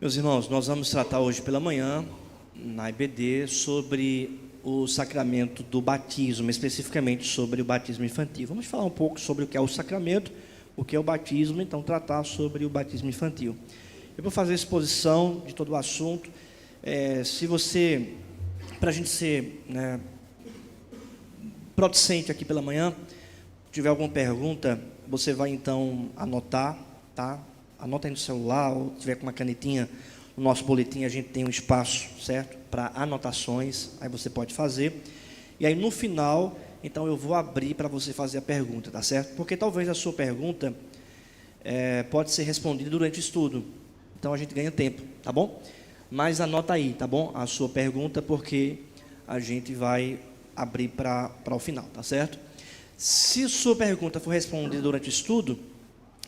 Meus irmãos, nós vamos tratar hoje pela manhã, na IBD, sobre o sacramento do batismo, especificamente sobre o batismo infantil. Vamos falar um pouco sobre o que é o sacramento, o que é o batismo, então tratar sobre o batismo infantil. Eu vou fazer a exposição de todo o assunto. Para a gente ser producente aqui pela manhã, se tiver alguma pergunta, você vai então anotar, tá? Anota aí no celular, ou tiver com uma canetinha, no nosso boletim a gente tem um espaço, certo? Para anotações, aí você pode fazer. E aí no final, então eu vou abrir para você fazer a pergunta, tá certo? Porque talvez a sua pergunta pode ser respondida durante o estudo. Então a gente ganha tempo, tá bom? Mas anota aí, tá bom? A sua pergunta, porque a gente vai abrir para o final, tá certo? Se a sua pergunta for respondida durante o estudo,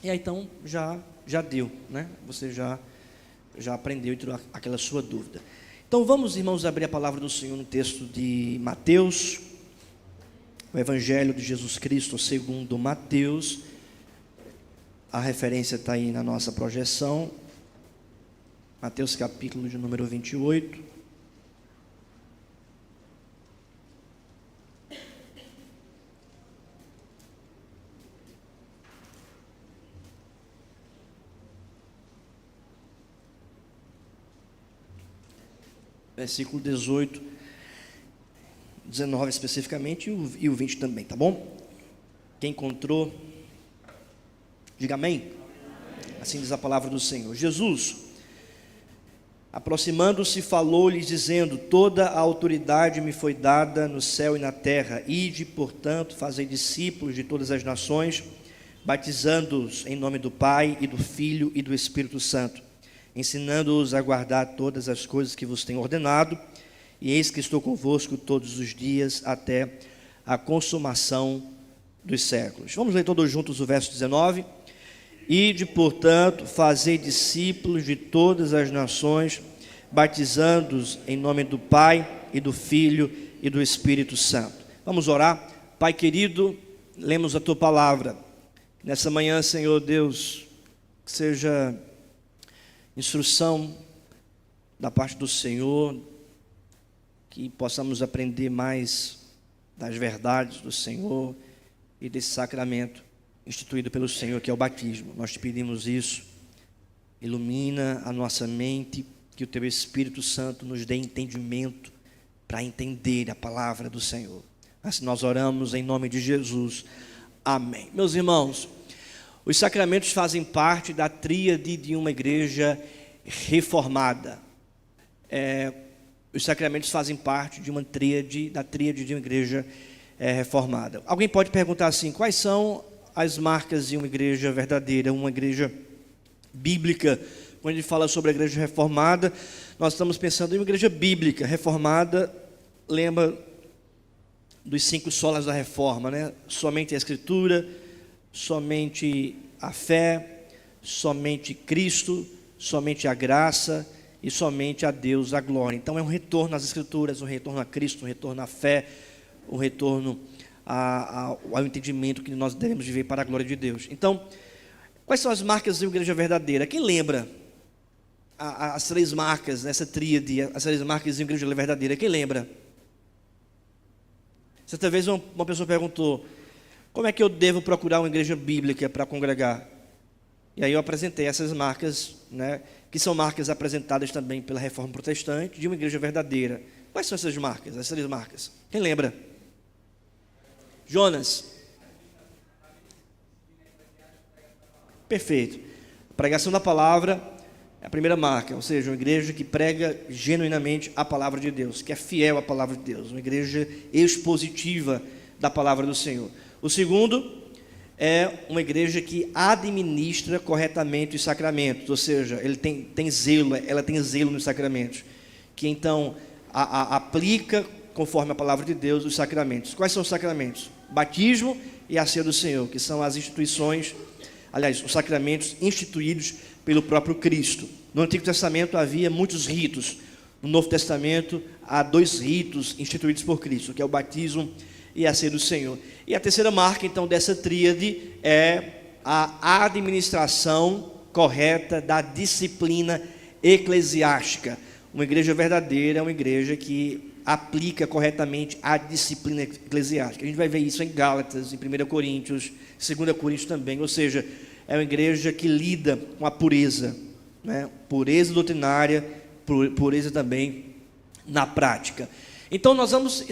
e aí então já deu, né? Você já aprendeu e tirou aquela sua dúvida. Então vamos, irmãos, abrir a palavra do Senhor no texto de Mateus, o Evangelho de Jesus Cristo segundo Mateus. A referência está aí na nossa projeção. Mateus capítulo de número 28. Versículo 18, 19 especificamente e o 20 também, tá bom? Quem encontrou, diga amém. Assim diz a palavra do Senhor. Jesus, aproximando-se, falou-lhes dizendo: toda a autoridade me foi dada no céu e na terra. Ide, portanto, fazei discípulos de todas as nações, batizando-os em nome do Pai e do Filho e do Espírito Santo, ensinando-os a guardar todas as coisas que vos tenho ordenado, e eis que estou convosco todos os dias até a consumação dos séculos. Vamos ler todos juntos o verso 19. Ide, portanto, fazei discípulos de todas as nações, batizando-os em nome do Pai e do Filho e do Espírito Santo. Vamos orar. Pai querido, lemos a Tua palavra. Nessa manhã, Senhor Deus, que seja instrução da parte do Senhor, que possamos aprender mais das verdades do Senhor e desse sacramento instituído pelo Senhor, que é o batismo. Nós te pedimos isso. Ilumina a nossa mente, que o Teu Espírito Santo nos dê entendimento para entender a palavra do Senhor. Assim nós oramos em nome de Jesus. Amém. Meus irmãos, os sacramentos fazem parte da tríade de uma igreja reformada. Os sacramentos fazem parte de uma tríade, da tríade de uma igreja reformada. Alguém pode perguntar assim: quais são as marcas de uma igreja verdadeira, uma igreja bíblica? Quando a gente fala sobre a igreja reformada, nós estamos pensando em uma igreja bíblica. Reformada, lembra dos 5 solas da reforma, né? Somente a Escritura, somente a fé, somente Cristo, somente a graça e somente a Deus a glória. Então é um retorno às Escrituras, um retorno a Cristo, um retorno à fé, um retorno ao entendimento que nós devemos viver para a glória de Deus. Então, quais são as marcas de uma igreja verdadeira? Quem lembra as 3 marcas nessa tríade, as 3 marcas de uma igreja verdadeira? Quem lembra? Certa vez uma pessoa perguntou: como é que eu devo procurar uma igreja bíblica para congregar? E aí eu apresentei essas marcas, né, que são marcas apresentadas também pela Reforma Protestante de uma igreja verdadeira. Quais são essas marcas, essas 3 marcas? Quem lembra? Jonas? Perfeito. A pregação da palavra é a primeira marca, ou seja, uma igreja que prega genuinamente a palavra de Deus, que é fiel à palavra de Deus, uma igreja expositiva da palavra do Senhor. O segundo é uma igreja que administra corretamente os sacramentos, ou seja, ela tem zelo nos sacramentos, que então aplica conforme a palavra de Deus os sacramentos. Quais são os sacramentos? Batismo e a ceia do Senhor, que são as instituições, aliás, os sacramentos instituídos pelo próprio Cristo. No Antigo Testamento havia muitos ritos. No Novo Testamento há 2 ritos instituídos por Cristo, que é o batismo e a ceia do Senhor. E a terceira marca, então, dessa tríade é a administração correta da disciplina eclesiástica. Uma igreja verdadeira é uma igreja que aplica corretamente a disciplina eclesiástica. A gente vai ver isso em Gálatas, em 1 Coríntios, 2 Coríntios também. Ou seja, é uma igreja que lida com a pureza, né? Pureza doutrinária, pureza também na prática. Então nós vamos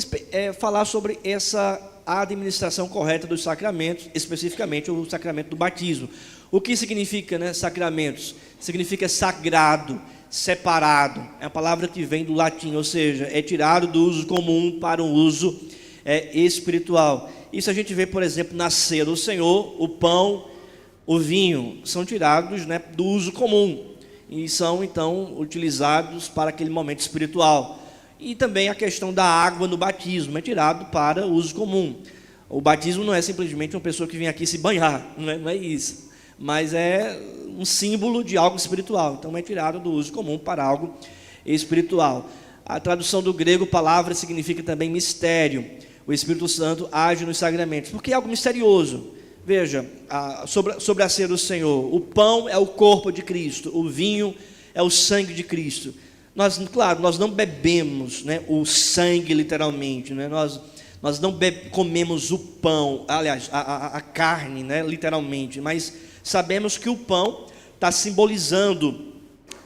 falar sobre essa administração correta dos sacramentos, especificamente o sacramento do batismo. O que significa, né, sacramentos? Significa sagrado, separado. É a palavra que vem do latim, ou seja, é tirado do uso comum para um uso espiritual. Isso a gente vê, por exemplo, na ceia do Senhor, o pão, o vinho, são tirados, né, do uso comum e são então utilizados para aquele momento espiritual. E também a questão da água no batismo é tirado para uso comum. O batismo não é simplesmente uma pessoa que vem aqui se banhar, não é isso, mas é um símbolo de algo espiritual. Então é tirado do uso comum para algo espiritual. A tradução do grego, palavra, significa também mistério. O Espírito Santo age nos sacramentos, porque é algo misterioso. Veja, sobre a ceia do Senhor, o pão é o corpo de Cristo, o vinho é o sangue de Cristo. Claro, nós não bebemos, né, o sangue literalmente, né? Nós não comemos o pão, aliás, a carne, né, literalmente, mas sabemos que o pão está simbolizando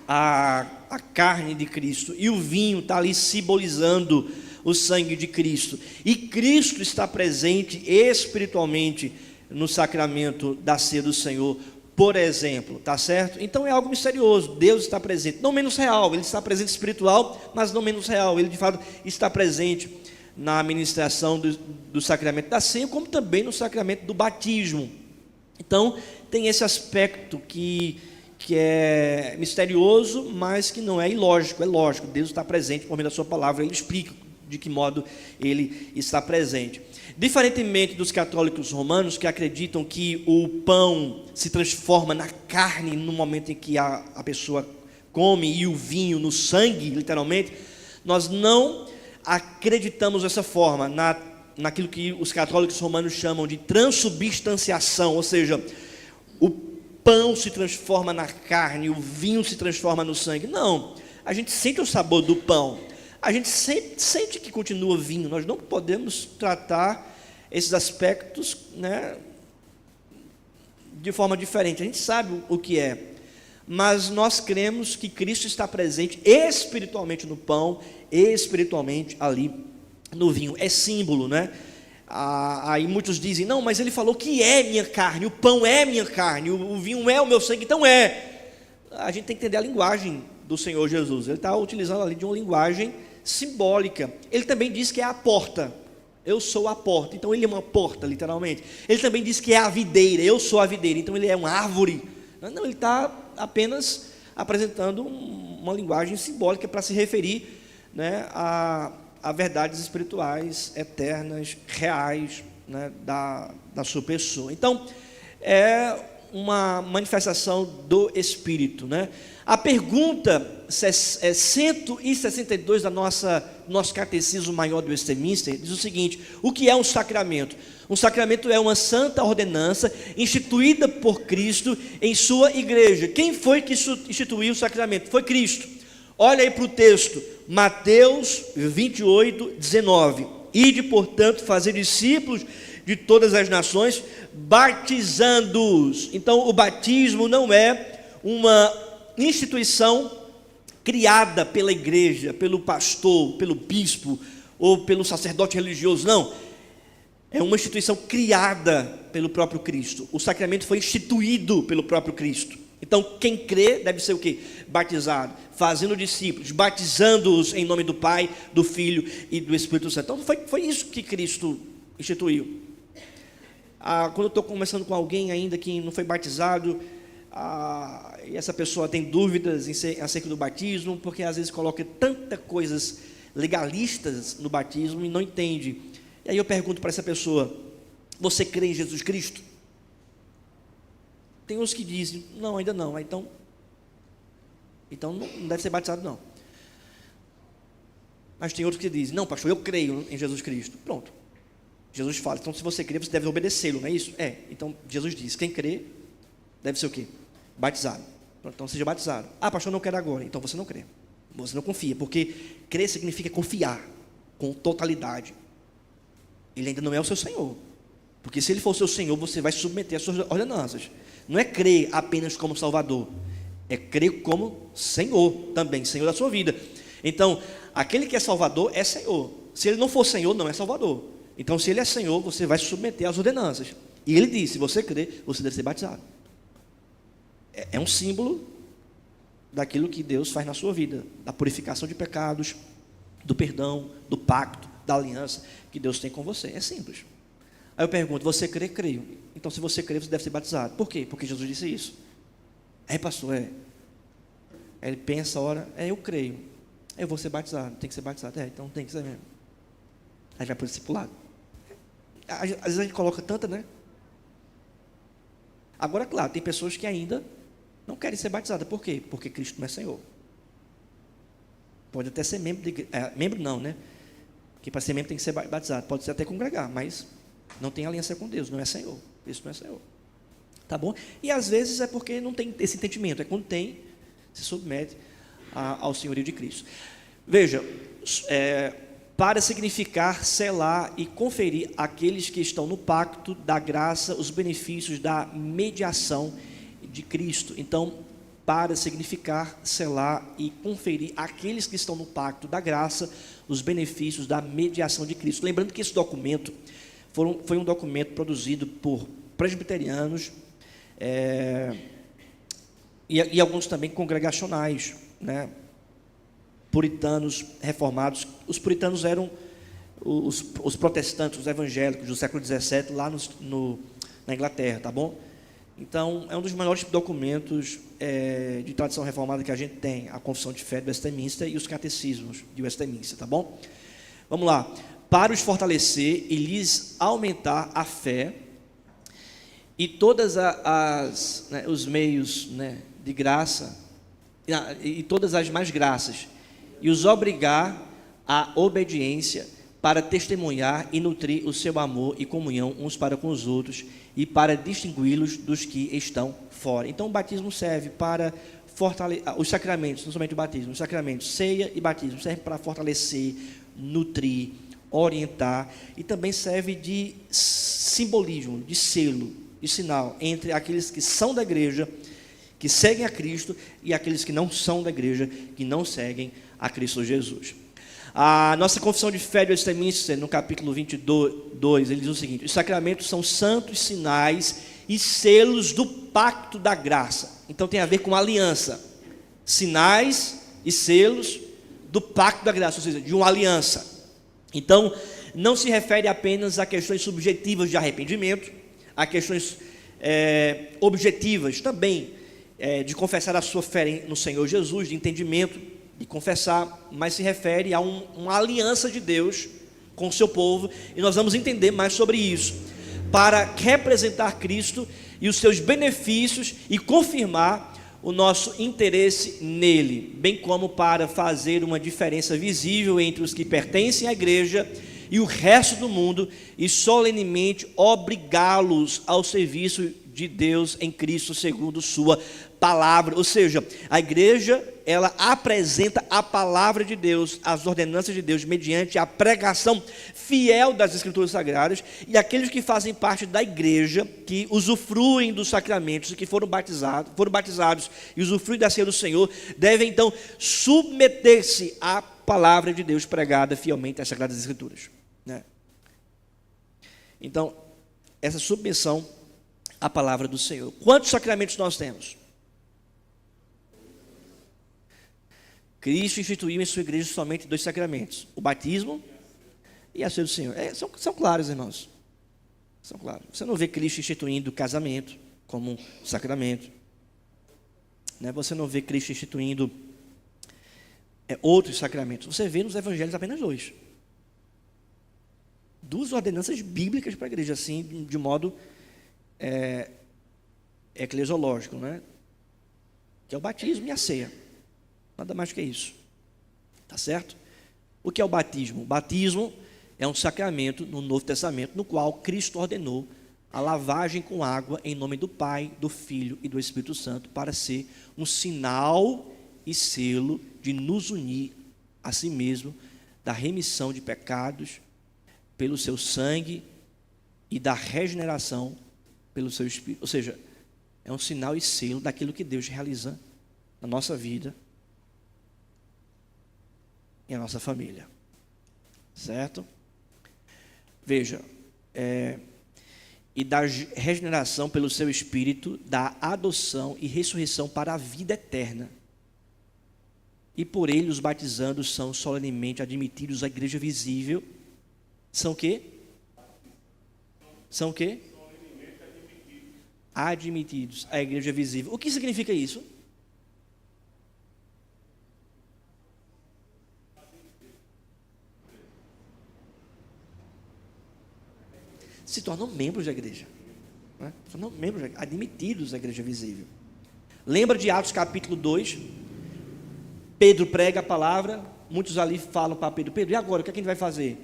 a carne de Cristo, e o vinho está ali simbolizando o sangue de Cristo, e Cristo está presente espiritualmente no sacramento da ceia do Senhor, por exemplo, tá certo? Então é algo misterioso. Deus está presente, não menos real, ele está presente espiritual, mas não menos real. Ele de fato está presente na administração do sacramento da ceia, como também no sacramento do batismo. Então tem esse aspecto que é misterioso, mas que não é ilógico, é lógico. Deus está presente por meio da sua palavra, ele explica de que modo ele está presente. Diferentemente dos católicos romanos, que acreditam que o pão se transforma na carne no momento em que a pessoa come, e o vinho no sangue, literalmente, nós não acreditamos dessa forma, naquilo que os católicos romanos chamam de transubstanciação, ou seja, o pão se transforma na carne, o vinho se transforma no sangue. Não, a gente sente o sabor do pão, a gente sente que continua vinho. Nós não podemos tratar esses aspectos, né, de forma diferente. A gente sabe o que é, mas nós cremos que Cristo está presente espiritualmente no pão, espiritualmente ali no vinho. É símbolo, né? Aí muitos dizem, não, mas ele falou que é minha carne, o pão é minha carne, o vinho é o meu sangue, então é. A gente tem que entender a linguagem do Senhor Jesus. Ele está utilizando ali de uma linguagem simbólica. Ele também diz que é a porta. Eu sou a porta. Então ele é uma porta, literalmente. Ele também diz que é a videira. Eu sou a videira. Então ele é uma árvore. Não, ele está apenas apresentando uma linguagem simbólica para se referir, né, a verdades espirituais, eternas, reais, né, da sua pessoa. Então, é uma manifestação do Espírito, né? A pergunta 162 da nosso Catecismo Maior do Westminster diz o seguinte: o que é um sacramento? Um sacramento é uma santa ordenança instituída por Cristo em sua igreja. Quem foi que instituiu o sacramento? Foi Cristo. Olha aí para o texto, Mateus 28, 19. Ide, portanto, fazer discípulos de todas as nações, batizando-os. Então, o batismo não é uma instituição criada pela igreja, pelo pastor, pelo bispo ou pelo sacerdote religioso, não. É uma instituição criada pelo próprio Cristo. O sacramento foi instituído pelo próprio Cristo. Então, quem crê deve ser o quê? Batizado, fazendo discípulos, batizando-os em nome do Pai, do Filho e do Espírito Santo. Então, foi isso que Cristo instituiu. Quando eu estou conversando com alguém ainda que não foi batizado, e essa pessoa tem dúvidas acerca do batismo, porque às vezes coloca tantas coisas legalistas no batismo e não entende. E aí eu pergunto para essa pessoa: você crê em Jesus Cristo? Tem uns que dizem, não, ainda não. Então não deve ser batizado, não. Mas tem outros que dizem, não, pastor, eu creio em Jesus Cristo. Pronto. Jesus fala, então se você crê, você deve obedecê-lo, não é isso? Então Jesus diz, quem crê deve ser o quê? Batizado. Então seja batizado. Ah, pastor, eu não quero agora. Então você não crê. Você não confia, porque crer significa confiar com totalidade. Ele ainda não é o seu Senhor. Porque se ele for o seu Senhor, você vai submeter às suas ordenanças. Não é crer apenas como Salvador, é crer como Senhor também, Senhor da sua vida. Então, aquele que é Salvador é Senhor. Se ele não for Senhor, não é Salvador. Então, se ele é Senhor, você vai se submeter às ordenanças. E ele diz, se você crer, você deve ser batizado. É um símbolo daquilo que Deus faz na sua vida, da purificação de pecados, do perdão, do pacto, da aliança que Deus tem com você. É simples. Aí eu pergunto, você crê? Creio. Então, se você crê, você deve ser batizado. Por quê? Porque Jesus disse isso. Pastor, Aí ele pensa, ora, eu creio. Eu vou ser batizado, tem que ser batizado. Então tem que ser mesmo. Aí vai para o discipulado. Às vezes a gente coloca tanta, né? Agora, claro, tem pessoas que ainda não querem ser batizadas. Por quê? Porque Cristo não é Senhor. Pode até ser membro de membro não, né? Porque para ser membro tem que ser batizado. Pode ser até congregar, mas não tem aliança com Deus, não é Senhor. Cristo não é Senhor. Tá bom? E às vezes é porque não tem esse entendimento. É quando tem, se submete ao senhorio de Cristo. Veja, para significar selar e conferir àqueles que estão no pacto da graça os benefícios da mediação de Cristo. Então, para significar selar e conferir àqueles que estão no pacto da graça os benefícios da mediação de Cristo. Lembrando que esse documento foi um documento produzido por presbiterianos e alguns também congregacionais, né? Puritanos reformados. Os puritanos eram os protestantes, os evangélicos do século XVII, lá na Inglaterra, tá bom? Então, é um dos maiores documentos de tradição reformada que a gente tem, a Confissão de Fé de Westminster e os Catecismos de Westminster, tá bom? Vamos lá. Para os fortalecer e lhes aumentar a fé e todas os meios, né, de graça e todas as mais graças, e os obrigar à obediência para testemunhar e nutrir o seu amor e comunhão uns para com os outros e para distingui-los dos que estão fora. Então o batismo serve para fortalecer, os sacramentos, não somente o batismo, os sacramentos, ceia e batismo, serve para fortalecer, nutrir, orientar, e também serve de simbolismo, de selo, de sinal entre aqueles que são da igreja, que seguem a Cristo, e aqueles que não são da igreja, que não seguem a Cristo Jesus. A nossa confissão de fé de Westminster, no capítulo 22, ele diz o seguinte: os sacramentos são santos sinais e selos do pacto da graça. Então tem a ver com aliança, sinais e selos do pacto da graça, ou seja, de uma aliança. Então, não se refere apenas a questões subjetivas de arrependimento, a questões objetivas também, de confessar a sua fé no Senhor Jesus, de entendimento, de confessar, mas se refere a uma aliança de Deus com o seu povo, e nós vamos entender mais sobre isso, para representar Cristo e os seus benefícios e confirmar o nosso interesse nele, bem como para fazer uma diferença visível entre os que pertencem à igreja e o resto do mundo, e solenemente obrigá-los ao serviço de Deus em Cristo segundo sua palavra. Ou seja, a igreja, ela apresenta a palavra de Deus, as ordenanças de Deus, mediante a pregação fiel das Escrituras Sagradas, e aqueles que fazem parte da igreja, que usufruem dos sacramentos e que foram batizados e usufruem da ceia do Senhor, devem então submeter-se à palavra de Deus pregada fielmente às Sagradas Escrituras, né? Então, essa submissão à palavra do Senhor. Quantos sacramentos nós temos? Cristo instituiu em sua igreja somente 2 sacramentos: o batismo e a ceia do Senhor. São claros, irmãos. São claros. Você não vê Cristo instituindo o casamento como um sacramento, né? Você não vê Cristo instituindo outros sacramentos. Você vê nos evangelhos apenas 2. 2 ordenanças bíblicas para a igreja, assim, de modo eclesiológico, né? Que é o batismo e a ceia. Nada mais que isso. Tá certo? O que é o batismo? O batismo é um sacramento no Novo Testamento, no qual Cristo ordenou a lavagem com água em nome do Pai, do Filho e do Espírito Santo, para ser um sinal e selo de nos unir a si mesmo, da remissão de pecados pelo seu sangue e da regeneração pelo seu Espírito. Ou seja, é um sinal e selo daquilo que Deus realiza na nossa vida e na nossa família. Certo? Veja, e da regeneração pelo seu Espírito, da adoção e ressurreição para a vida eterna. E por ele os batizandos são solenemente admitidos à igreja visível. São o quê? São o quê? Admitidos à igreja visível. O que significa isso? Se tornam membros da igreja, né? Se tornam membros, admitidos à igreja visível. Lembra de Atos capítulo 2? Pedro prega a palavra, muitos ali falam para Pedro: Pedro, e agora, o que é que a gente vai fazer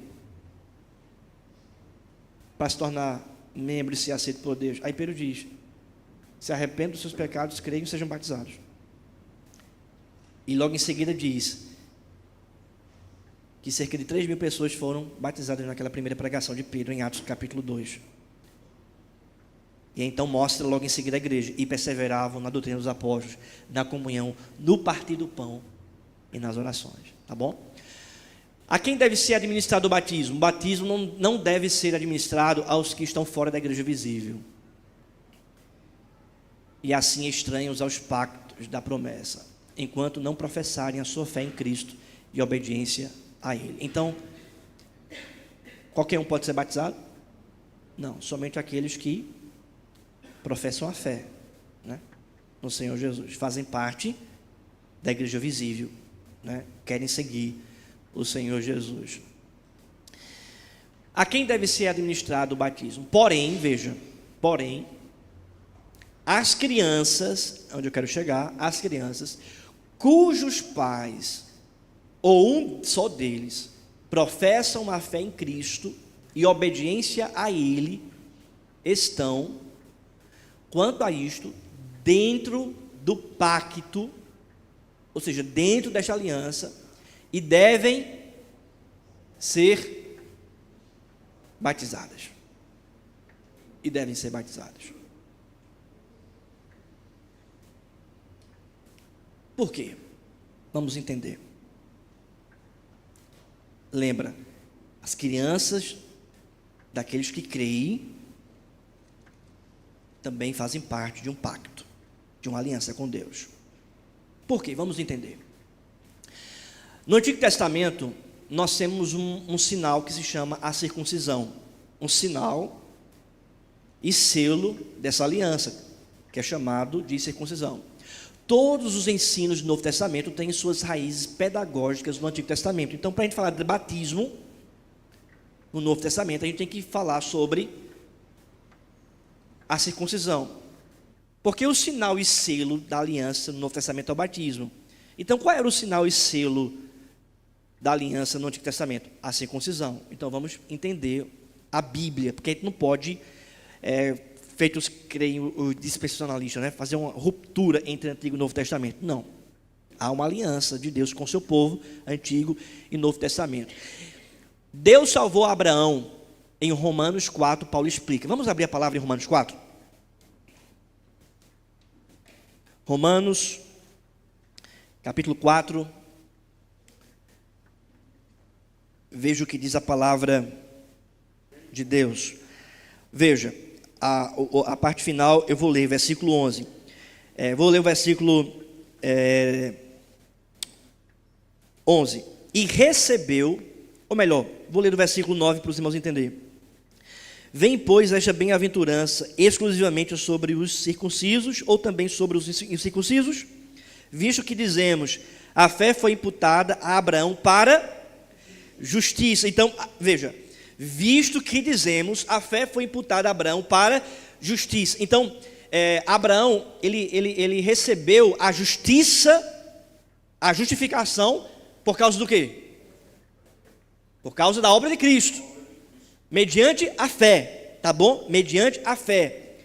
para se tornar membro e ser aceito por Deus? Aí Pedro diz: se arrependam dos seus pecados, creiam e sejam batizados. E logo em seguida diz que cerca de 3.000 pessoas foram batizadas naquela primeira pregação de Pedro, em Atos capítulo 2. E então mostra logo em seguida a igreja: e perseveravam na doutrina dos apóstolos, na comunhão, no partir do pão e nas orações. Tá bom? A quem deve ser administrado o batismo? O batismo não deve ser administrado aos que estão fora da igreja visível, e assim estranhos aos pactos da promessa, enquanto não professarem a sua fé em Cristo e obediência a Ele. Então, qualquer um pode ser batizado? Não, somente aqueles que professam a fé, né, no Senhor Jesus, fazem parte da igreja visível, né, querem seguir o Senhor Jesus. A quem deve ser administrado o batismo? Porém, veja, as crianças, onde eu quero chegar, as crianças cujos pais ou um só deles professam uma fé em Cristo e obediência a Ele, estão, quanto a isto, dentro do pacto, ou seja, dentro desta aliança, e devem ser batizadas. Por quê? Vamos entender. Lembra, as crianças daqueles que creem também fazem parte de um pacto, de uma aliança com Deus. Por quê? Vamos entender. No Antigo Testamento, nós temos um sinal que se chama a circuncisão. Um sinal e selo dessa aliança, que é chamado de circuncisão. Todos os ensinos do Novo Testamento têm suas raízes pedagógicas no Antigo Testamento. Então, para a gente falar de batismo no Novo Testamento, a gente tem que falar sobre a circuncisão. Porque o sinal e selo da aliança no Novo Testamento é o batismo. Então, qual era o sinal e selo da aliança no Antigo Testamento? A circuncisão. Então, vamos entender a Bíblia, porque a gente não pode, feitos, creio, os dispensacionalistas, né, fazer uma ruptura entre Antigo e Novo Testamento. Não. Há uma aliança de Deus com o seu povo, Antigo e Novo Testamento. Deus salvou Abraão em Romanos 4, Paulo explica. Vamos abrir a palavra em Romanos 4? Romanos, capítulo 4. Veja o que diz a palavra de Deus. Veja, a parte final eu vou ler, versículo 11. Vou ler o versículo 11. E recebeu, ou melhor, vou ler o versículo 9 para os irmãos entenderem. Vem, pois, esta bem-aventurança exclusivamente sobre os circuncisos ou também sobre os incircuncisos? Visto que dizemos, a fé foi imputada a Abraão para justiça. Então, veja, visto que dizemos, a fé foi imputada a Abraão para justiça. Então, Abraão, ele recebeu a justiça, a justificação, por causa do quê? Por causa da obra de Cristo, mediante a fé. tá bom? Mediante a fé.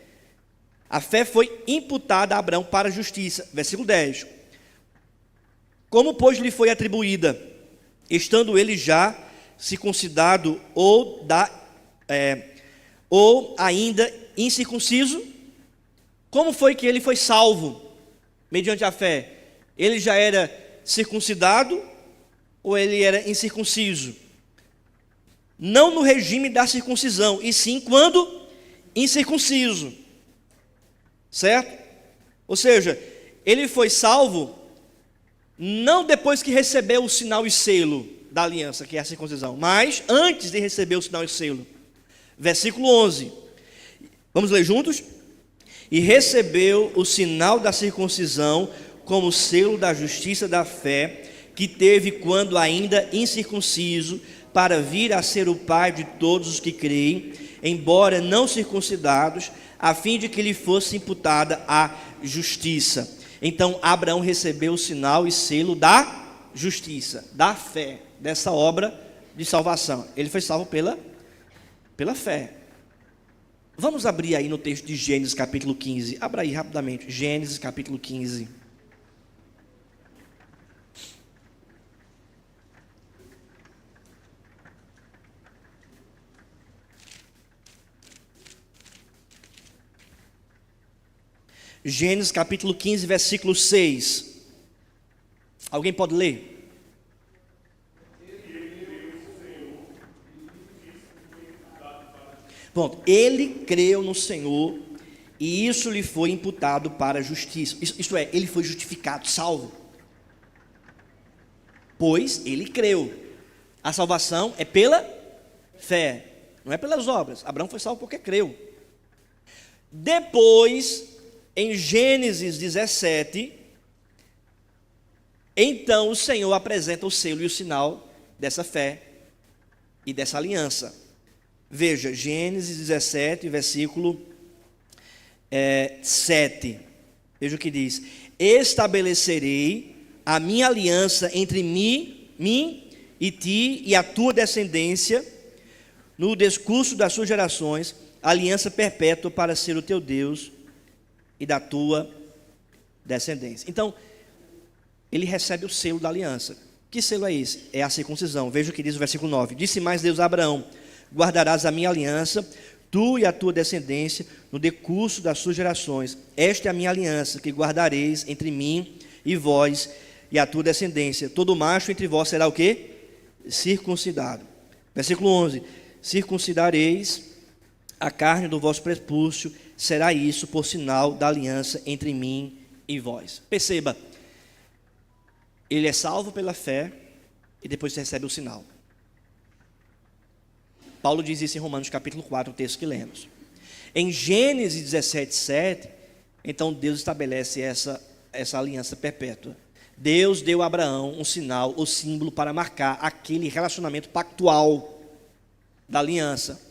A fé foi imputada a Abraão para a justiça. Versículo 10. Como, pois, lhe foi atribuída, estando ele já circuncidado ou ainda incircunciso? Como foi que ele foi salvo mediante a fé? Ele já era circuncidado ou ele era incircunciso? Não no regime da circuncisão, e sim quando incircunciso. Certo? Ou seja, ele foi salvo não depois que recebeu o sinal e selo da aliança, que é a circuncisão, mas antes de receber o sinal e selo. Versículo 11. Vamos ler juntos? E recebeu o sinal da circuncisão como selo da justiça da fé, que teve quando ainda incircunciso, para vir a ser o pai de todos os que creem, embora não circuncidados, a fim de que lhe fosse imputada a justiça. Então Abraão recebeu o sinal e selo da justiça, da fé, dessa obra de salvação. Ele foi salvo pela fé. Vamos abrir aí no texto de Gênesis capítulo 15. Abra aí rapidamente, Gênesis capítulo 15. Gênesis capítulo 15, versículo 6. Alguém pode ler? Pronto, ele creu no Senhor e isso lhe foi imputado para a justiça. Isto é, ele foi justificado, salvo. Pois ele creu. A salvação é pela fé, não é pelas obras. Abraão foi salvo porque creu. Depois, em Gênesis 17, então o Senhor apresenta o selo e o sinal dessa fé e dessa aliança. Veja, Gênesis 17, versículo 7. Veja o que diz: estabelecerei a minha aliança entre mim e ti e a tua descendência no decurso das suas gerações, aliança perpétua para ser o teu Deus e da tua descendência. Então, ele recebe o selo da aliança. Que selo é esse? É a circuncisão. Veja o que diz o versículo 9. Disse mais Deus a Abraão: guardarás a minha aliança, tu e a tua descendência, no decurso das suas gerações. Esta é a minha aliança, que guardareis entre mim e vós e a tua descendência. Todo macho entre vós será o quê? Circuncidado. Versículo 11. Circuncidareis a carne do vosso prepúcio, será isso por sinal da aliança entre mim e vós. Perceba, ele é salvo pela fé e depois recebe o sinal. Paulo diz isso em Romanos capítulo 4, o texto que lemos. Em Gênesis 17, 7, então Deus estabelece essa aliança perpétua. Deus deu a Abraão um sinal, o símbolo para marcar aquele relacionamento pactual da aliança.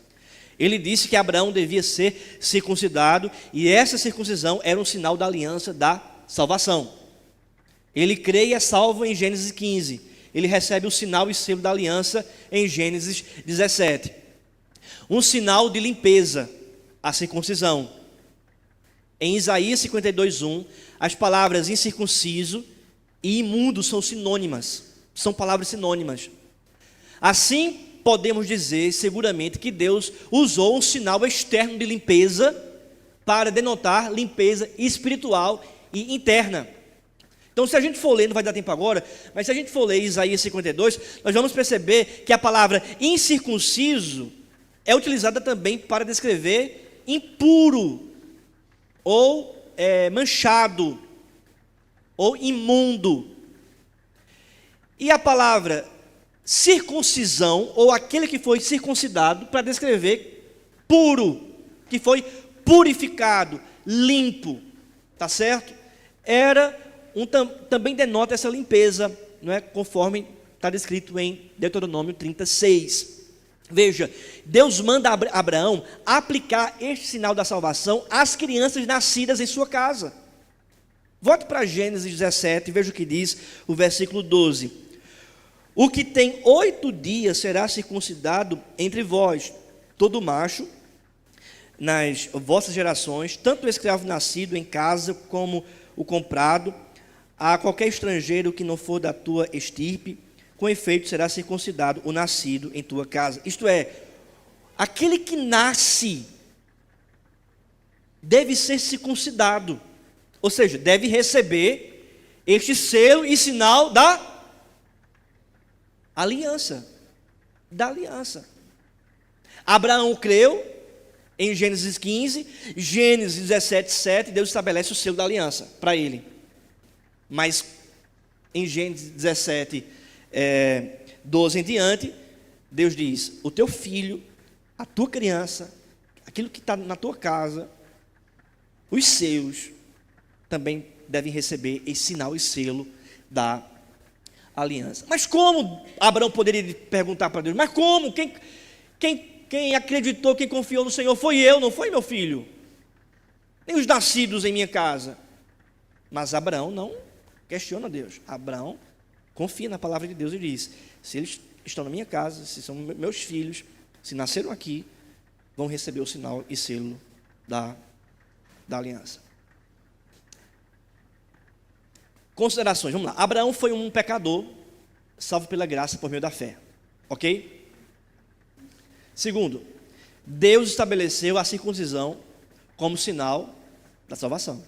Ele disse que Abraão devia ser circuncidado, e essa circuncisão era um sinal da aliança da salvação. Ele crê e é salvo em Gênesis 15. Ele recebe o sinal e selo da aliança em Gênesis 17. Um sinal de limpeza, a circuncisão. Em Isaías 52:1, as palavras incircunciso e imundo são sinônimas, são palavras sinônimas. Assim, podemos dizer seguramente que Deus usou um sinal externo de limpeza para denotar limpeza espiritual e interna. Então, se a gente for ler, não vai dar tempo agora, mas se a gente for ler Isaías 52, nós vamos perceber que a palavra incircunciso é utilizada também para descrever impuro, ou manchado, ou imundo. E a palavra circuncisão, ou aquele que foi circuncidado, para descrever puro, que foi purificado, limpo, tá certo? Também denota essa limpeza, não é? Conforme está descrito em Deuteronômio 36. Veja, Deus manda Abraão aplicar este sinal da salvação às crianças nascidas em sua casa. Volte para Gênesis 17, veja o que diz o versículo 12. O que tem 8 dias será circuncidado entre vós, todo macho, nas vossas gerações, tanto o escravo nascido em casa como o comprado, a qualquer estrangeiro que não for da tua estirpe, com efeito será circuncidado o nascido em tua casa. Isto é, aquele que nasce deve ser circuncidado, ou seja, deve receber este selo e sinal da aliança. Da aliança. Abraão creu em Gênesis 15, Gênesis 17, 7, Deus estabelece o selo da aliança para ele. Mas em Gênesis 17, 12 em diante, Deus diz: o teu filho, a tua criança, aquilo que está na tua casa, os seus também devem receber esse sinal e selo da aliança. Mas como? Abraão poderia perguntar para Deus: mas como? Quem acreditou, quem confiou no Senhor foi eu, não foi meu filho, nem os nascidos em minha casa. Mas Abraão não questiona Deus. Abraão confia na palavra de Deus e diz: se eles estão na minha casa, se são meus filhos, se nasceram aqui, vão receber o sinal e selo da aliança. Considerações, vamos lá. Abraão foi um pecador, salvo pela graça por meio da fé. Ok? Segundo, Deus estabeleceu a circuncisão como sinal da salvação.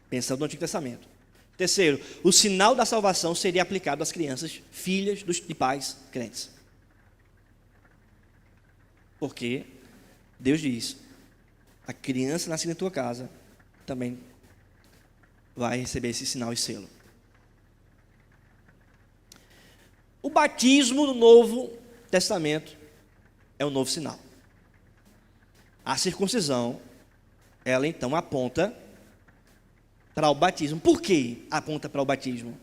Pensando no Antigo Testamento. Terceiro, o sinal da salvação seria aplicado às crianças, filhas de pais crentes. Porque Deus diz: a criança nascida em tua casa também vai receber esse sinal e selo. O batismo no Novo Testamento é um novo sinal. A circuncisão, ela então aponta para o batismo. Por que aponta para o batismo?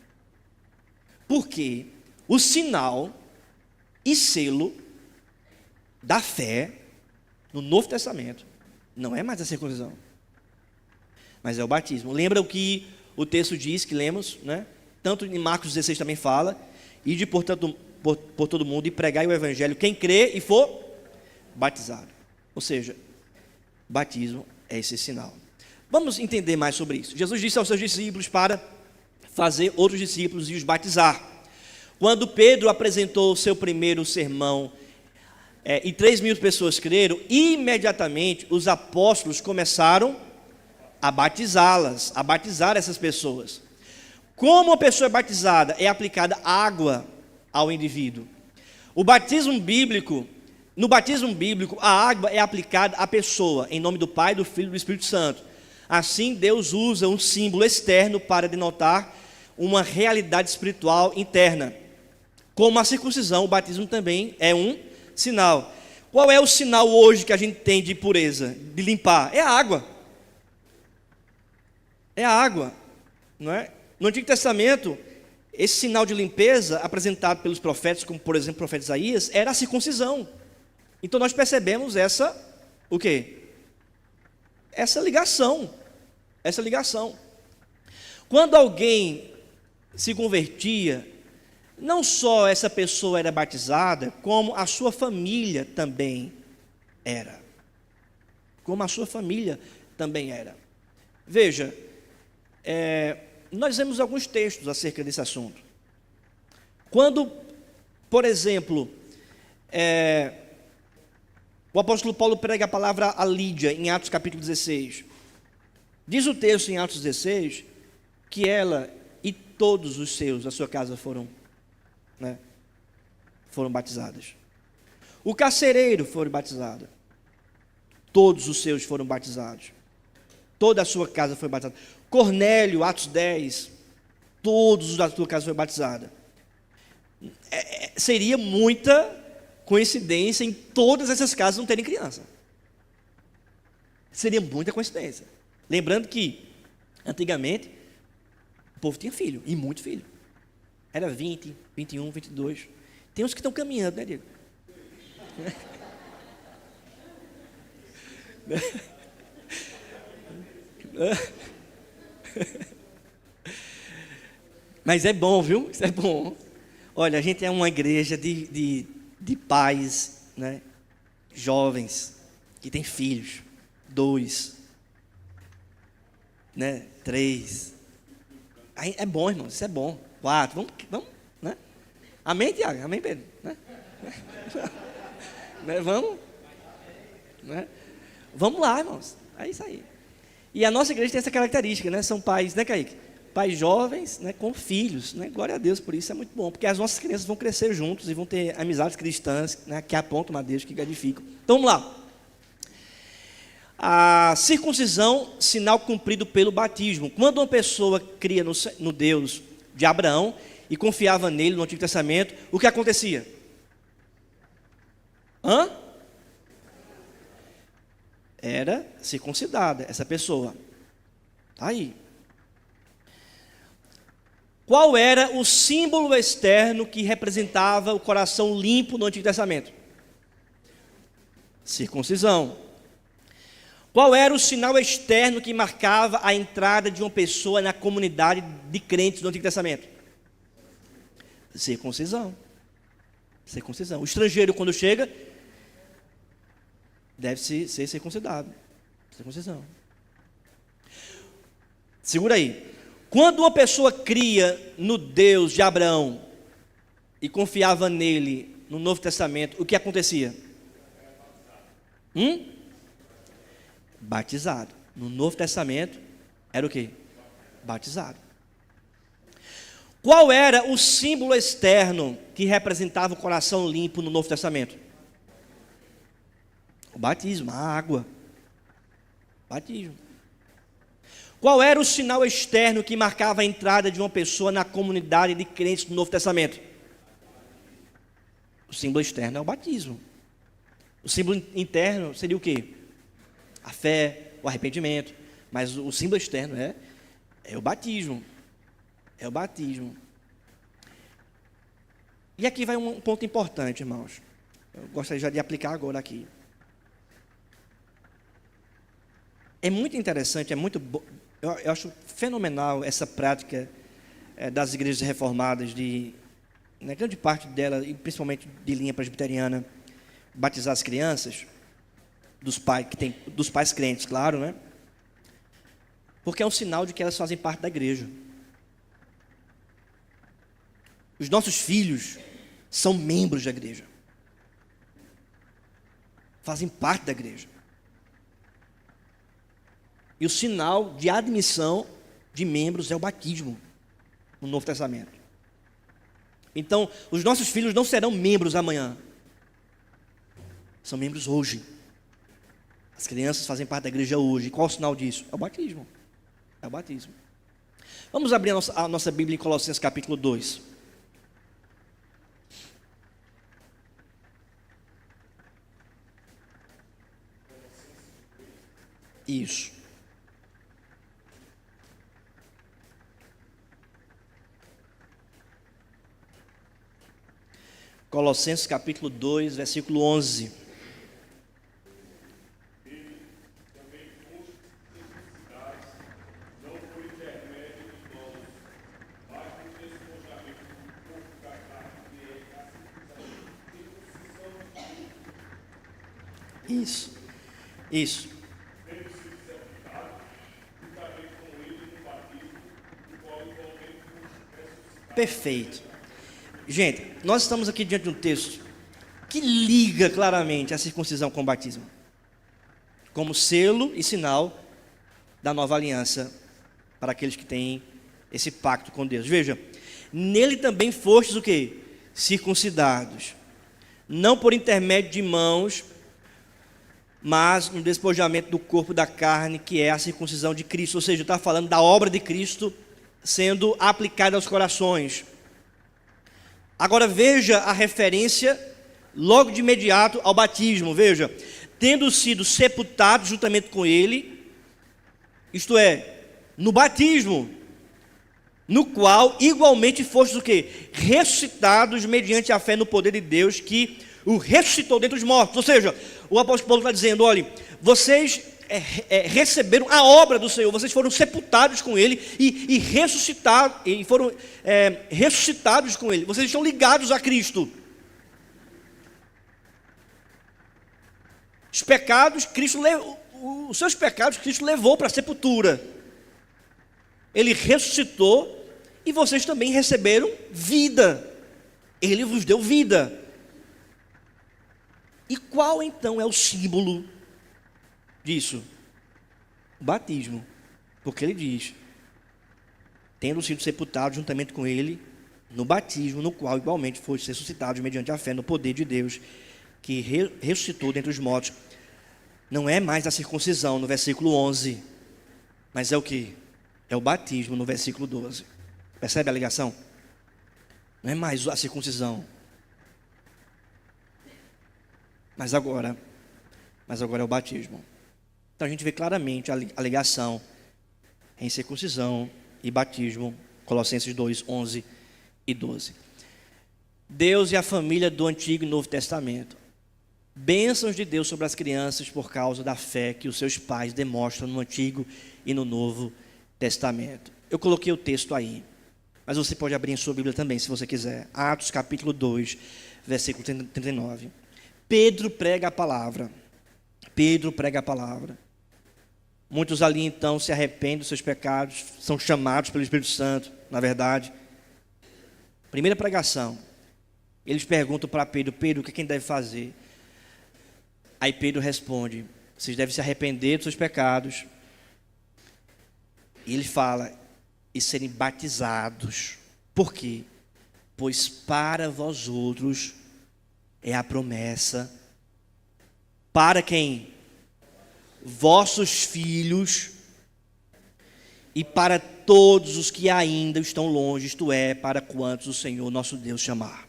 Porque o sinal e selo da fé no Novo Testamento não é mais a circuncisão, mas é o batismo. Lembra o que o texto diz, que lemos, né? Tanto em Marcos 16 também fala: ide por todo mundo e pregai o evangelho, quem crê e for batizado. Ou seja, batismo é esse sinal. Vamos entender mais sobre isso. Jesus disse aos seus discípulos para fazer outros discípulos e os batizar. Quando Pedro apresentou o seu primeiro sermão, e 3.000 pessoas creram, imediatamente os apóstolos começaram a batizá-las, a batizar essas pessoas. Como a pessoa é batizada? É aplicada água ao indivíduo. No batismo bíblico, a água é aplicada à pessoa, em nome do Pai, do Filho e do Espírito Santo. Assim, Deus usa um símbolo externo para denotar uma realidade espiritual interna. Como a circuncisão, o batismo também é um sinal. Qual é o sinal hoje que a gente tem de pureza, de limpar? É a água. É a água, não é? No Antigo Testamento, esse sinal de limpeza apresentado pelos profetas, como por exemplo o profeta Isaías, era a circuncisão. Então nós percebemos o quê? Essa ligação. Quando alguém se convertia, não só essa pessoa era batizada, como a sua família também era. Veja, nós vemos alguns textos acerca desse assunto. Quando, por exemplo, o apóstolo Paulo prega a palavra a Lídia, em Atos capítulo 16. Diz o texto em Atos 16, que ela e todos os seus da sua casa foram batizados. O carcereiro foi batizado. Todos os seus foram batizados. Toda a sua casa foi batizada. Cornélio, Atos 10, todos os da sua casa foram batizados. Seria muita coincidência em todas essas casas não terem criança. Seria muita coincidência. Lembrando que, antigamente, o povo tinha filho, e muito filho. Era 20, 21, 22. Tem uns que estão caminhando, né, Diego? Mas é bom, viu? Isso é bom. Olha, a gente é uma igreja de pais, né, jovens, que tem filhos, 2, né? 3. Aí é bom, irmão, isso é bom. 4, vamos, né? Amém, Tiago? Amém, Pedro? Né? Né? Vamos, né? Vamos lá, irmãos. É isso aí. E a nossa igreja tem essa característica, né? São pais, né, Kaique? Pais jovens, né, com filhos, né? Glória a Deus por isso, é muito bom, porque as nossas crianças vão crescer juntos e vão ter amizades cristãs, né, que apontam a Deus, que edificam. Então vamos lá. A circuncisão, sinal cumprido pelo batismo. Quando uma pessoa cria no Deus de Abraão e confiava nele no Antigo Testamento, o que acontecia? Era circuncidada essa pessoa. Tá aí. Qual era o símbolo externo que representava o coração limpo no Antigo Testamento? Circuncisão. Qual era o sinal externo que marcava a entrada de uma pessoa na comunidade de crentes do Antigo Testamento? Circuncisão. Circuncisão. O estrangeiro, quando chega, deve ser circuncidado. Circuncisão. Segura aí. Quando uma pessoa cria no Deus de Abraão e confiava nele no Novo Testamento, o que acontecia? Batizado. No Novo Testamento era o quê? Batizado. Qual era o símbolo externo que representava o coração limpo no Novo Testamento? O batismo, a água. Batismo. Qual era o sinal externo que marcava a entrada de uma pessoa na comunidade de crentes do Novo Testamento? O símbolo externo é o batismo. O símbolo interno seria o quê? A fé, o arrependimento. Mas o símbolo externo é o batismo. É o batismo. E aqui vai um ponto importante, irmãos. Eu gostaria já de aplicar agora aqui. É muito interessante, é muito bom. Eu acho fenomenal essa prática das igrejas reformadas, na grande parte dela, e principalmente de linha presbiteriana, batizar as crianças, dos pais crentes, claro, né? Porque é um sinal de que elas fazem parte da igreja. Os nossos filhos são membros da igreja. Fazem parte da igreja. E o sinal de admissão de membros é o batismo no Novo Testamento. Então, os nossos filhos não serão membros amanhã. São membros hoje. As crianças fazem parte da igreja hoje. E qual é o sinal disso? É o batismo. É o batismo. Vamos abrir a nossa Bíblia em Colossenses capítulo 2. Isso. Colossenses capítulo 2, versículo 11. Isso. Perfeito. Gente, nós estamos aqui diante de um texto que liga claramente a circuncisão com o batismo, como selo e sinal da nova aliança para aqueles que têm esse pacto com Deus. Veja, nele também fostes o quê? Circuncidados, não por intermédio de mãos, mas no despojamento do corpo da carne, que é a circuncisão de Cristo. Ou seja, está falando da obra de Cristo sendo aplicada aos corações. Agora veja a referência logo de imediato ao batismo. Veja, tendo sido sepultados juntamente com ele, isto é, no batismo, no qual igualmente fostes o quê? Ressuscitados mediante a fé no poder de Deus que o ressuscitou dentre os mortos. Ou seja, o apóstolo Paulo está dizendo, olha, vocês receberam a obra do Senhor, vocês foram sepultados com ele e ressuscitados, e foram ressuscitados com ele, vocês estão ligados a Cristo. Os pecados, os seus pecados, Cristo levou para a sepultura. Ele ressuscitou e vocês também receberam vida. Ele vos deu vida. E qual então é o símbolo disso? O batismo. Porque ele diz: tendo sido sepultado juntamente com ele no batismo, no qual igualmente foste ressuscitados mediante a fé no poder de Deus, que ressuscitou dentre os mortos. Não é mais a circuncisão no versículo 11, mas é o que? É o batismo no versículo 12. Percebe a ligação? Não é mais a circuncisão, mas agora é o batismo. Então a gente vê claramente a ligação em circuncisão e batismo, Colossenses 2, 11 e 12. Deus e a família do Antigo e Novo Testamento. Bênçãos de Deus sobre as crianças por causa da fé que os seus pais demonstram no Antigo e no Novo Testamento. Eu coloquei o texto aí, mas você pode abrir em sua Bíblia também, se você quiser. Atos capítulo 2, versículo 39. Pedro prega a palavra. Pedro prega a palavra. Muitos ali então se arrependem dos seus pecados, são chamados pelo Espírito Santo, na verdade. Primeira pregação. Eles perguntam para Pedro: Pedro, o que quem deve fazer? Aí Pedro responde: vocês devem se arrepender dos seus pecados. E ele fala: e serem batizados. Por quê? Pois para vós outros é a promessa. Para quem? Vossos filhos, e para todos os que ainda estão longe, isto é, para quantos o Senhor nosso Deus chamar.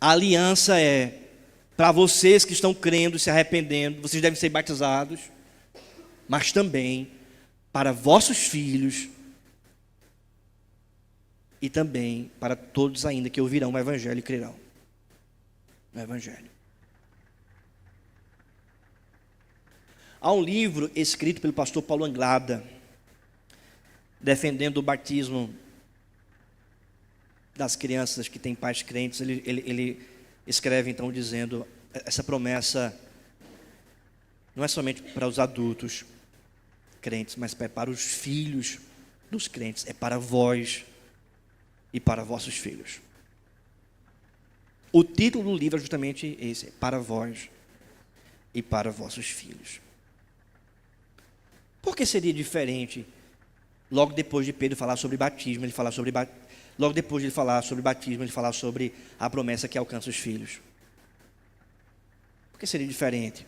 A aliança é para vocês que estão crendo e se arrependendo, vocês devem ser batizados, mas também para vossos filhos e também para todos ainda que ouvirão o Evangelho e crerão no Evangelho. Há um livro escrito pelo pastor Paulo Anglada, defendendo o batismo das crianças que têm pais crentes. Ele escreve então dizendo: essa promessa não é somente para os adultos crentes, mas é para os filhos dos crentes, é para vós e para vossos filhos. O título do livro é justamente esse: para vós e para vossos filhos. Por que seria diferente, logo depois de Pedro falar sobre batismo, ele falar sobre logo depois de ele falar sobre batismo, ele falar sobre a promessa que alcança os filhos? Por que seria diferente?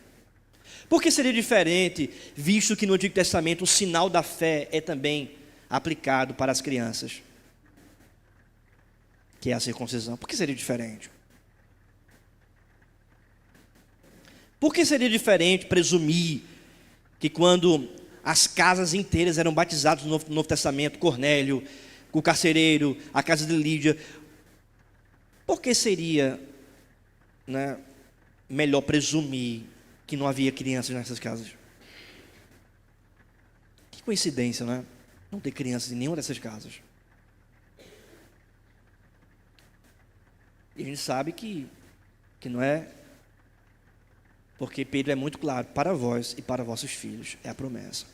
Por que seria diferente, visto que no Antigo Testamento o sinal da fé é também aplicado para as crianças, que é a circuncisão? Por que seria diferente? Por que seria diferente presumir que quando as casas inteiras eram batizadas no Novo Testamento, Cornélio, o carcereiro, a casa de Lídia, por que seria, melhor presumir que não havia crianças nessas casas? Que coincidência, né? Não ter crianças em nenhuma dessas casas. E a gente sabe que não é, porque Pedro é muito claro: para vós e para vossos filhos é a promessa.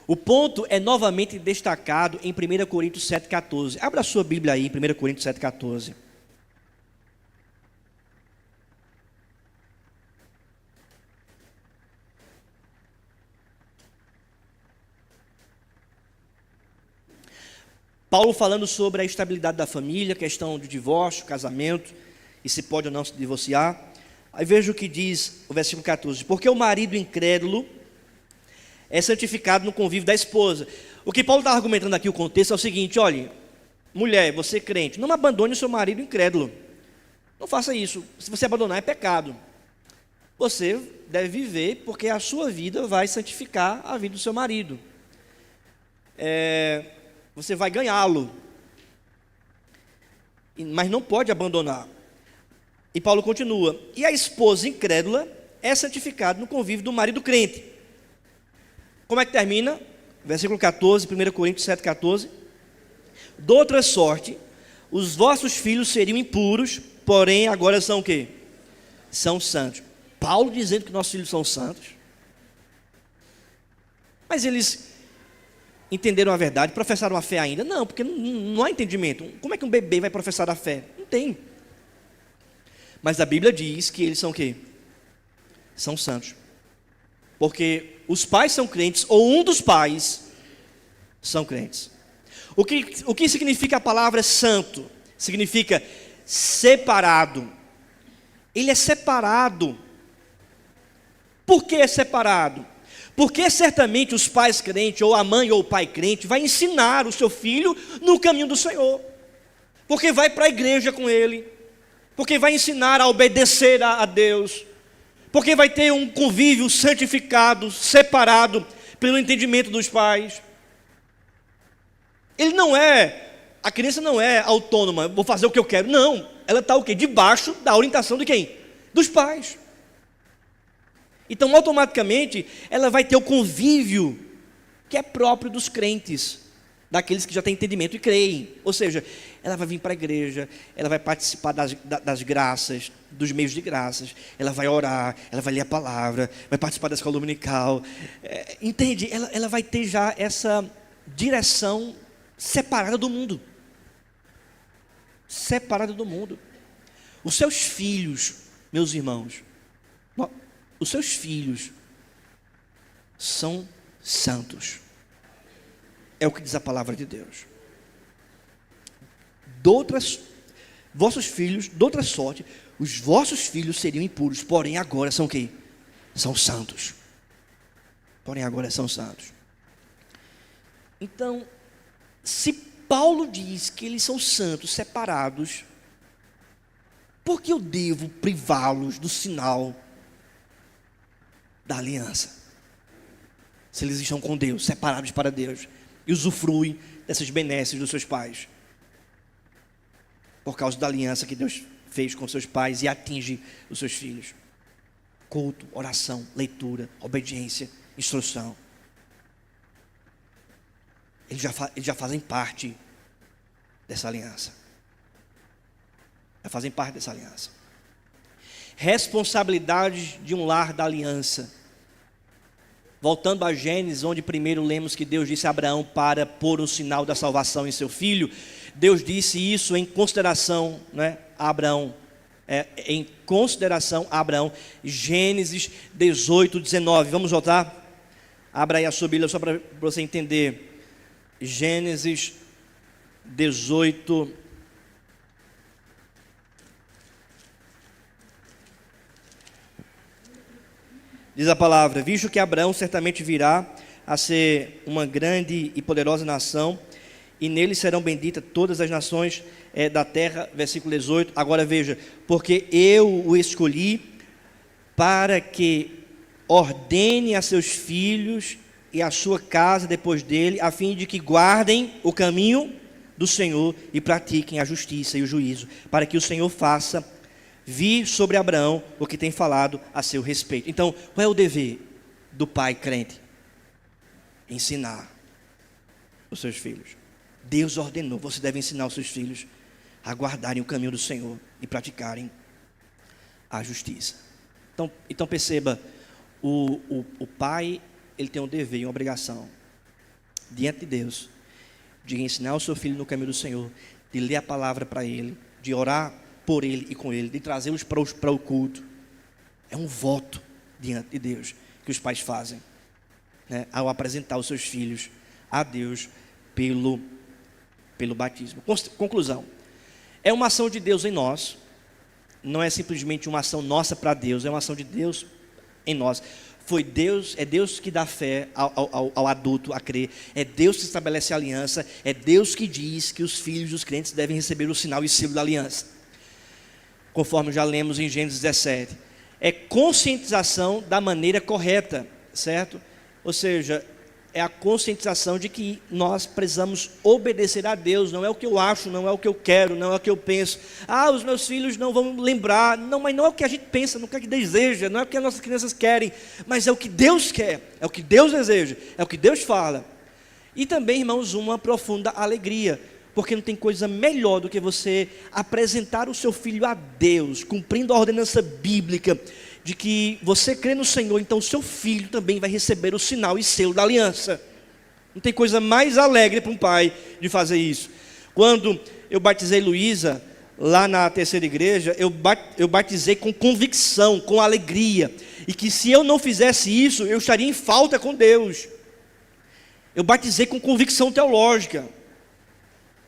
O ponto é novamente destacado em 1 Coríntios 7,14. Abra a sua Bíblia aí, 1 Coríntios 7,14. Paulo falando sobre a estabilidade da família, questão de divórcio, casamento, e se pode ou não se divorciar. Aí veja o que diz o versículo 14: porque o marido incrédulo é santificado no convívio da esposa. O que Paulo está argumentando aqui, o contexto é o seguinte: olhe, mulher, você crente, não abandone o seu marido incrédulo. Não faça isso. Se você abandonar, é pecado. Você deve viver, porque a sua vida vai santificar a vida do seu marido. Você vai ganhá-lo, mas não pode abandonar. E Paulo continua: e a esposa incrédula é santificada no convívio do marido crente. Como é que termina? Versículo 14, 1 Coríntios 7,14. De outra sorte, os vossos filhos seriam impuros porém agora são o quê? São santos. Paulo dizendo que nossos filhos são santos. Mas eles entenderam a verdade, professaram a fé ainda? Não, porque não há entendimento. Como é que um bebê vai professar a fé? Não tem. Mas a Bíblia diz que eles são o quê? São santos. Porque os pais são crentes, ou um dos pais são crentes. O que significa a palavra santo? Significa separado. Ele é separado. Por que é separado? Porque certamente os pais crentes, ou a mãe ou o pai crente, vai ensinar o seu filho no caminho do Senhor. Porque vai para a igreja com ele. Porque vai ensinar a obedecer a Deus. Porque vai ter um convívio santificado, separado pelo entendimento dos pais. A criança não é autônoma, vou fazer o que eu quero. Não, ela está o quê? Debaixo da orientação de quem? Dos pais. Então, automaticamente, ela vai ter o convívio que é próprio dos crentes, daqueles que já têm entendimento e creem. Ou seja, ela vai vir para a igreja, ela vai participar das graças, dos meios de graças, ela vai orar, ela vai ler a palavra, vai participar da escola dominical. Entende? Ela vai ter já essa direção separada do mundo. Separada do mundo. Os seus filhos, meus irmãos, os seus filhos são santos. É o que diz a palavra de Deus. Vossos filhos, de outra sorte, os vossos filhos seriam impuros, porém agora são o quê? São santos. Porém agora são santos. Então, se Paulo diz que eles são santos, separados, por que eu devo privá-los do sinal da aliança? Se eles estão com Deus, separados para Deus, e usufruem dessas benesses dos seus pais, por causa da aliança que Deus fez com seus pais e atinge os seus filhos. Culto, oração, leitura, obediência, instrução. Eles já fazem parte dessa aliança. Já fazem parte dessa aliança. Responsabilidades de um lar da aliança. Voltando a Gênesis, onde primeiro lemos que Deus disse a Abraão para pôr o sinal da salvação em seu filho. Deus disse isso em consideração, né, a Abraão. Em consideração a Abraão. Gênesis 18, 19. Vamos voltar? Abra aí a sua Bíblia só para você entender. Gênesis 18, diz a palavra: visto que Abraão certamente virá a ser uma grande e poderosa nação, e nele serão benditas todas as nações da terra, versículo 18. Agora veja: porque eu o escolhi para que ordene a seus filhos e a sua casa depois dele, a fim de que guardem o caminho do Senhor e pratiquem a justiça e o juízo, para que o Senhor faça vir sobre Abraão o que tem falado a seu respeito. Então, qual é o dever do pai crente? Ensinar os seus filhos. Deus ordenou, você deve ensinar os seus filhos a guardarem o caminho do Senhor e praticarem a justiça. Então perceba, o pai, ele tem um dever e uma obrigação diante de Deus, de ensinar o seu filho no caminho do Senhor, de ler a palavra para ele, de orar por ele e com ele, de trazê-los para o culto. É um voto diante de Deus que os pais fazem, né, ao apresentar os seus filhos a Deus pelo batismo. Conclusão: é uma ação de Deus em nós, não é simplesmente uma ação nossa para Deus, é uma ação de Deus em nós. É Deus que dá fé ao adulto a crer, é Deus que estabelece a aliança, é Deus que diz que os filhos dos crentes devem receber o sinal e selo da aliança, conforme já lemos em Gênesis 17. É conscientização da maneira correta, certo? Ou seja, é a conscientização de que nós precisamos obedecer a Deus. Não é o que eu acho, não é o que eu quero, não é o que eu penso. Os meus filhos não vão lembrar. Não, mas não é o que a gente pensa, não é o que deseja, não é o que as nossas crianças querem, mas é o que Deus quer, é o que Deus deseja, é o que Deus fala. E também, irmãos, uma profunda alegria, Porque não tem coisa melhor do que você apresentar o seu filho a Deus, cumprindo a ordenança bíblica de que você crê no Senhor, então o seu filho também vai receber o sinal e selo da aliança. Não tem coisa mais alegre para um pai de fazer isso. Quando eu batizei Luísa, lá na terceira igreja, eu batizei com convicção, com alegria, e que se eu não fizesse isso, eu estaria em falta com Deus. Eu batizei com convicção teológica,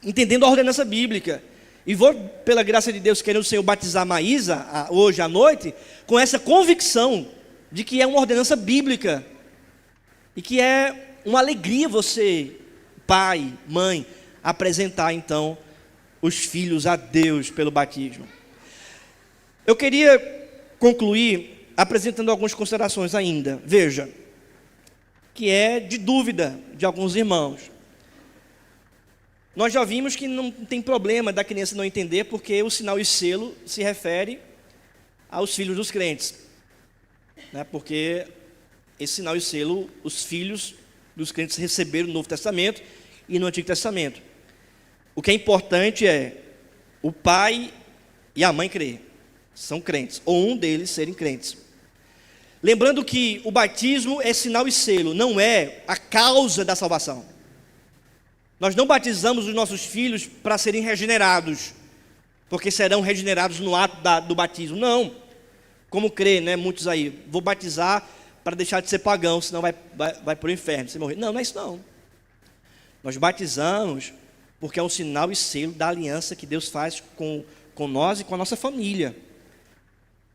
entendendo a ordenança bíblica, e vou, pela graça de Deus, querendo o Senhor batizar a Maísa, hoje à noite, com essa convicção, de que é uma ordenança bíblica, e que é uma alegria você, pai, mãe, apresentar então os filhos a Deus pelo batismo. Eu queria concluir apresentando algumas considerações ainda. Veja, que é de dúvida de alguns irmãos. Nós já vimos que não tem problema da criança não entender, porque o sinal e selo se refere aos filhos dos crentes, né? Porque esse sinal e selo, os filhos dos crentes receberam no Novo Testamento e no Antigo Testamento. O que é importante é o pai e a mãe crer, são crentes, ou um deles serem crentes. Lembrando que o batismo é sinal e selo, não é a causa da salvação. Nós não batizamos os nossos filhos para serem regenerados, porque serão regenerados no ato do batismo. Não, como crê, né, muitos aí, vou batizar para deixar de ser pagão, senão vai para o inferno, se morrer. Não, não é isso não. Nós batizamos porque é um sinal e selo da aliança que Deus faz com nós e com a nossa família.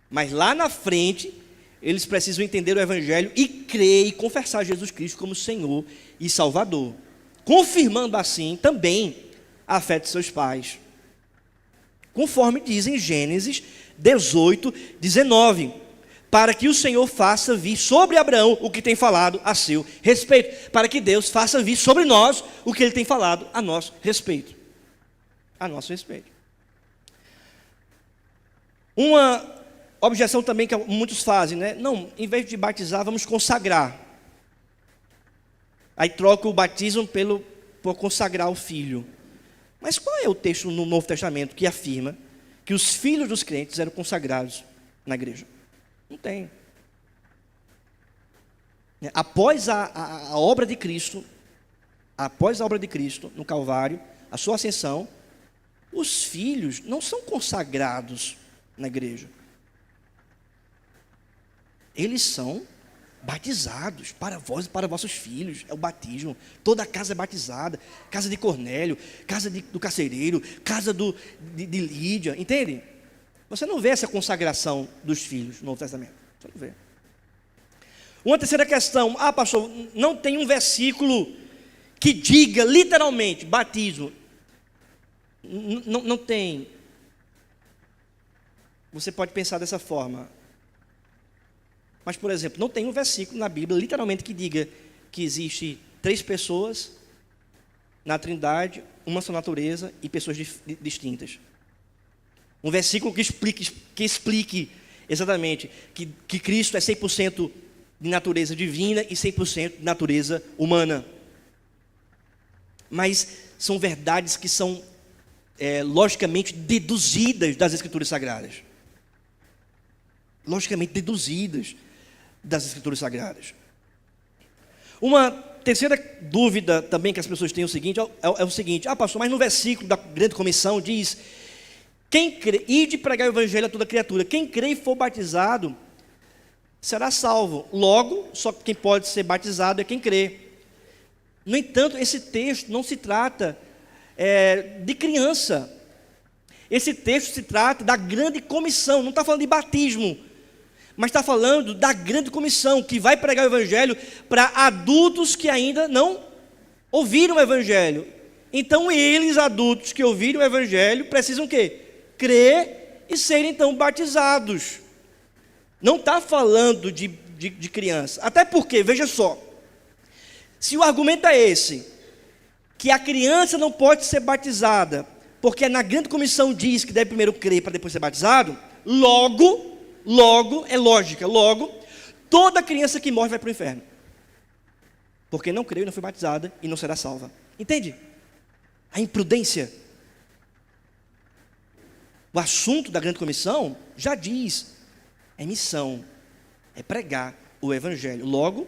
Mas lá na frente, eles precisam entender o Evangelho e crer e confessar Jesus Cristo como Senhor e Salvador, confirmando assim também a fé de seus pais, conforme diz em Gênesis 18, 19, para que o Senhor faça vir sobre Abraão o que tem falado a seu respeito, para que Deus faça vir sobre nós o que Ele tem falado a nosso respeito. A nosso respeito. Uma objeção também que muitos fazem, né? Não, em vez de batizar, vamos consagrar. Aí troca o batismo por consagrar o filho. Mas qual é o texto no Novo Testamento que afirma que os filhos dos crentes eram consagrados na igreja? Não tem. Após a obra de Cristo, no Calvário, a sua ascensão, os filhos não são consagrados na igreja. Eles são batizados para vós e para vossos filhos, é o batismo. Toda a casa é batizada, casa de Cornélio, casa do carcereiro, casa de Lídia, entende? Você não vê essa consagração dos filhos no Novo Testamento, você não vê. Uma terceira questão, pastor, não tem um versículo que diga literalmente batismo. Não tem. Você pode pensar dessa forma. Mas, por exemplo, não tem um versículo na Bíblia, literalmente, que diga que existe 3 pessoas na Trindade, uma só natureza e pessoas distintas. Um versículo que explique exatamente que Cristo é 100% de natureza divina e 100% de natureza humana. Mas são verdades que são logicamente deduzidas das Escrituras Sagradas. Logicamente deduzidas das Escrituras Sagradas. Uma terceira dúvida também que as pessoas têm é o seguinte, pastor, mas no versículo da grande comissão diz, quem crê, ide pregar o evangelho a toda criatura, quem crê e for batizado, será salvo. Logo, só quem pode ser batizado é quem crê. No entanto, esse texto não se trata de criança. Esse texto se trata da grande comissão, não está falando de batismo, mas está falando da grande comissão, que vai pregar o evangelho para adultos que ainda não ouviram o evangelho. Então, eles, adultos que ouviram o evangelho, precisam o quê? Crer e serem então batizados. Não está falando de criança. Até porque, veja só, se o argumento é esse, que a criança não pode ser batizada, porque na grande comissão diz que deve primeiro crer para depois ser batizado, logo, é lógica, toda criança que morre vai para o inferno. Porque não creu e não foi batizada e não será salva. Entende? a imprudência. O assunto da grande comissão já diz, é missão, é pregar o evangelho. Logo,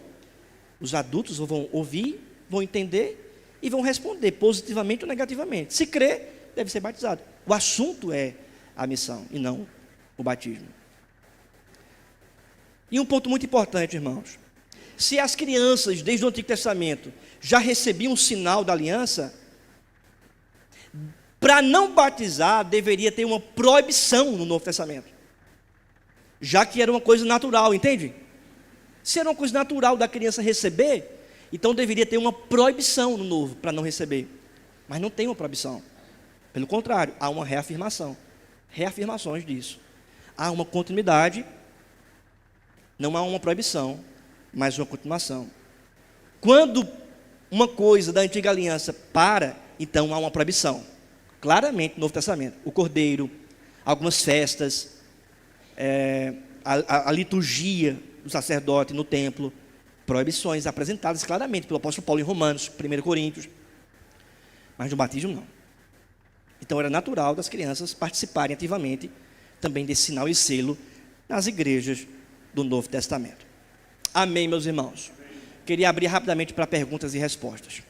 os adultos vão ouvir, vão entender e vão responder positivamente ou negativamente. Se crer, deve ser batizado. O assunto é a missão e não o batismo. E um ponto muito importante, irmãos. Se as crianças, desde o Antigo Testamento, já recebiam o sinal da aliança, para não batizar, deveria ter uma proibição no Novo Testamento. Já que era uma coisa natural, entende? Se era uma coisa natural da criança receber, então deveria ter uma proibição no Novo, para não receber. Mas não tem uma proibição. Pelo contrário, há uma reafirmação. Reafirmações disso. Há uma continuidade, não há uma proibição, mas uma continuação. Quando uma coisa da antiga aliança para, então há uma proibição. Claramente no Novo Testamento. O cordeiro, algumas festas, a liturgia do sacerdote no templo, proibições apresentadas claramente pelo apóstolo Paulo em Romanos, 1 Coríntios, mas no batismo não. Então era natural das crianças participarem ativamente também desse sinal e selo nas igrejas do Novo Testamento. Amém, meus irmãos? Queria abrir rapidamente para perguntas e respostas.